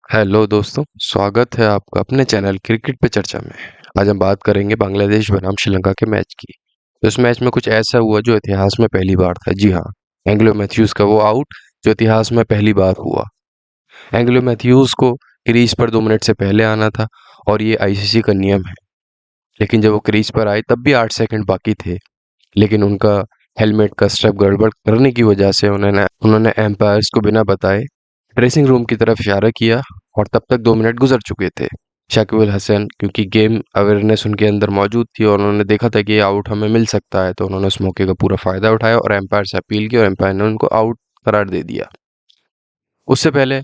Hello दोस्तों, स्वागत है आपका अपने चैनल क्रिकेट पे चर्चा में। आज हम बात करेंगे बांग्लादेश बनाम श्रीलंका के मैच की। तो इस मैच में कुछ ऐसा हुआ जो इतिहास में पहली बार था। जी हाँ, एंग्लो मैथ्यूज का वो आउट जो इतिहास में पहली बार हुआ। एंग्लो मैथ्यूज को क्रीज पर 2 मिनट से पहले आना था और ये आईसीसी का नियम है। लेकिन जब वो क्रीज पर आए तब भी 8 सेकंड बाकी थे। लेकिन उनका हेलमेट का स्ट्रैप गड़बड़ करने की वजह से उन्होंने एम्पायर्स को बिना बताए ड्रेसिंग रूम की तरफ इशारा किया और तब तक 2 मिनट गुजर चुके थे। शाकिब अल हसन, क्योंकि गेम अवेयरनेस उनके अंदर मौजूद थी और उन्होंने देखा था कि ये आउट हमें मिल सकता है, तो उन्होंने उस मौके का पूरा फायदा उठाया और एम्पायर से अपील की और एम्पायर ने उनको आउट करार दे दिया। उससे पहले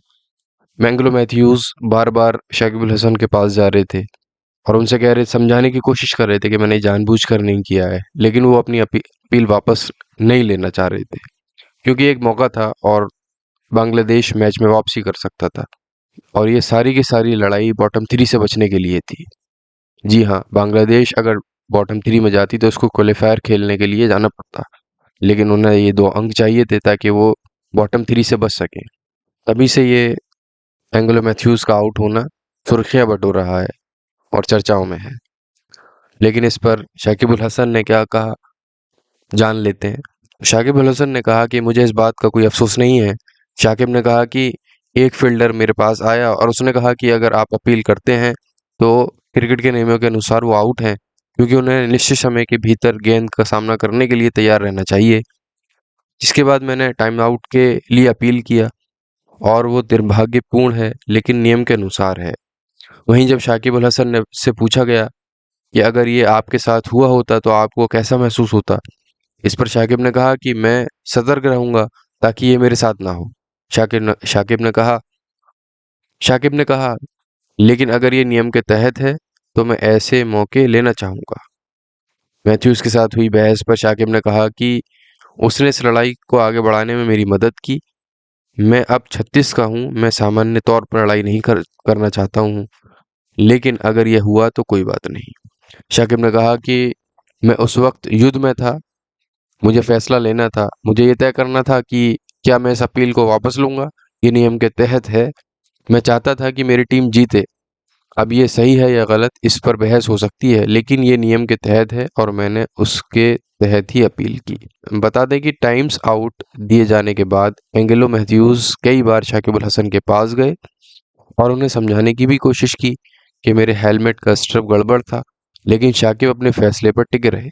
मैंगलो मैथ्यूज बार बार शाकिब अल हसन के पास जा रहे थे और उनसे कह रहे, समझाने की कोशिश कर रहे थे कि मैंने जानबूझकर नहीं किया है, लेकिन वो अपनी अपील वापस नहीं लेना चाह रहे थे क्योंकि एक मौका था और बांग्लादेश मैच में वापसी कर सकता था और ये सारी की सारी लड़ाई बॉटम 3 से बचने के लिए थी। जी हाँ, बांग्लादेश अगर बॉटम 3 में जाती तो उसको क्वालीफायर खेलने के लिए जाना पड़ता, लेकिन उन्हें ये 2 अंक चाहिए थे ताकि वो बॉटम 3 से बच सकें। तभी से ये एंगलो मैथ्यूज का आउट होना सुर्खियां बटोर रहा है और चर्चाओं में है। लेकिन इस पर शाकिब अल हसन ने क्या कहा, जान लेते हैं। शाकिब अल हसन ने कहा कि मुझे इस बात का कोई अफसोस नहीं है। शाकिब ने कहा कि एक फील्डर मेरे पास आया और उसने कहा कि अगर आप अपील करते हैं तो क्रिकेट के नियमों के अनुसार वो आउट हैं, क्योंकि उन्हें निश्चित समय के भीतर गेंद का सामना करने के लिए तैयार रहना चाहिए। जिसके बाद मैंने टाइम आउट के लिए अपील किया और वो दुर्भाग्यपूर्ण है लेकिन नियम के अनुसार है। वहीं जब शाकिब अल हसन ने से पूछा गया कि अगर ये आपके साथ हुआ होता तो आपको कैसा महसूस होता, इस पर शाकिब ने कहा कि मैं सतर्क रहूंगा ताकि ये मेरे साथ ना हो। शाकिब ने कहा, लेकिन अगर ये नियम के तहत है तो मैं ऐसे मौके लेना चाहूंगा। मैथ्यूज के साथ हुई बहस पर शाकिब ने कहा कि उसने इस लड़ाई को आगे बढ़ाने में मेरी मदद की। मैं अब 36 का हूँ, मैं सामान्य तौर पर लड़ाई नहीं करना चाहता हूँ, लेकिन अगर यह हुआ तो कोई बात नहीं। शाकिब ने कहा कि मैं उस वक्त युद्ध में था, मुझे फैसला लेना था, मुझे ये तय करना था कि क्या मैं इस अपील को वापस लूंगा। ये नियम के तहत है, मैं चाहता था कि मेरी टीम जीते। अब ये सही है या गलत इस पर बहस हो सकती है, लेकिन ये नियम के तहत है और मैंने उसके तहत ही अपील की। बता दें कि टाइम्स आउट दिए जाने के बाद एंगलो मैथ्यूज कई बार शाकिब अल हसन के पास गए और उन्हें समझाने की भी कोशिश की कि मेरे हेलमेट का स्ट्रप गड़बड़ था, लेकिन शाकिब अपने फैसले पर टिके रहे।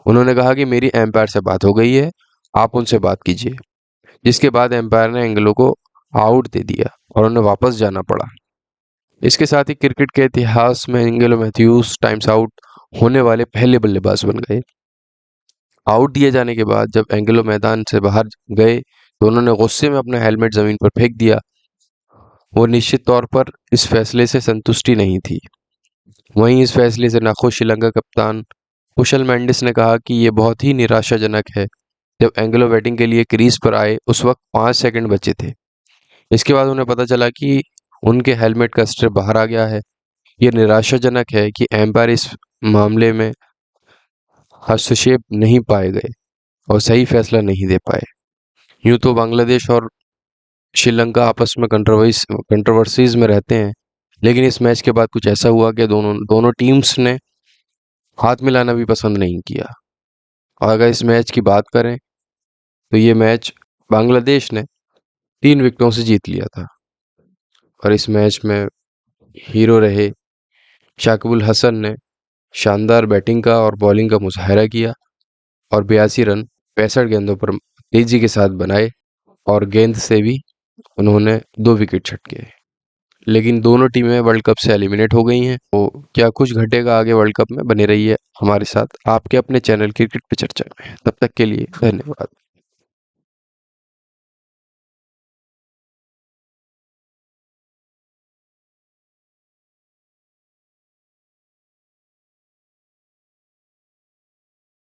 उन्होंने कहा कि मेरी एम्पायर से बात हो गई है, आप उनसे बात कीजिए। जिसके बाद एम्पायर ने एंगलो को आउट दे दिया और उन्हें वापस जाना पड़ा। इसके साथ ही क्रिकेट के इतिहास में एंगलो मैथ्यूज टाइम्स आउट होने वाले पहले बल्लेबाज बन गए। आउट दिए जाने के बाद जब एंगलो मैदान से बाहर गए तो उन्होंने गुस्से में अपना हेलमेट जमीन पर फेंक दिया। वो निश्चित तौर पर इस फैसले से संतुष्टि नहीं थी। वहीं इस फैसले से नाखुश श्रीलंका कप्तान कुशल मेंडिस ने कहा कि ये बहुत ही निराशाजनक है। जब एंगलो बैटिंग के लिए क्रीज पर आए उस वक्त 5 सेकंड बचे थे। इसके बाद उन्हें पता चला कि उनके हेलमेट का स्ट्रिप बाहर आ गया है। ये निराशाजनक है कि एम्पायर इस मामले में हस्तक्षेप नहीं पाए गए और सही फैसला नहीं दे पाए। यूं तो बांग्लादेश और श्रीलंका आपस में कंट्रोवर्सीज में रहते हैं, लेकिन इस मैच के बाद कुछ ऐसा हुआ कि दोनों दोनों टीम्स ने हाथ मिलाना भी पसंद नहीं किया। और अगर इस मैच की बात करें तो ये मैच बांग्लादेश ने 3 विकेटों से जीत लिया था और इस मैच में हीरो रहे शाकिब अल हसन ने शानदार बैटिंग का और बॉलिंग का मुजाहरा किया और 82 रन 65 गेंदों पर तेजी के साथ बनाए और गेंद से भी उन्होंने 2 विकेट छटके। लेकिन दोनों टीमें वर्ल्ड कप से एलिमिनेट हो गई हैं। तो क्या कुछ घटेगा आगे वर्ल्ड कप में? बने रहिए हमारे साथ आपके अपने चैनल क्रिकेट पे चर्चा में। तब तक के लिए धन्यवाद।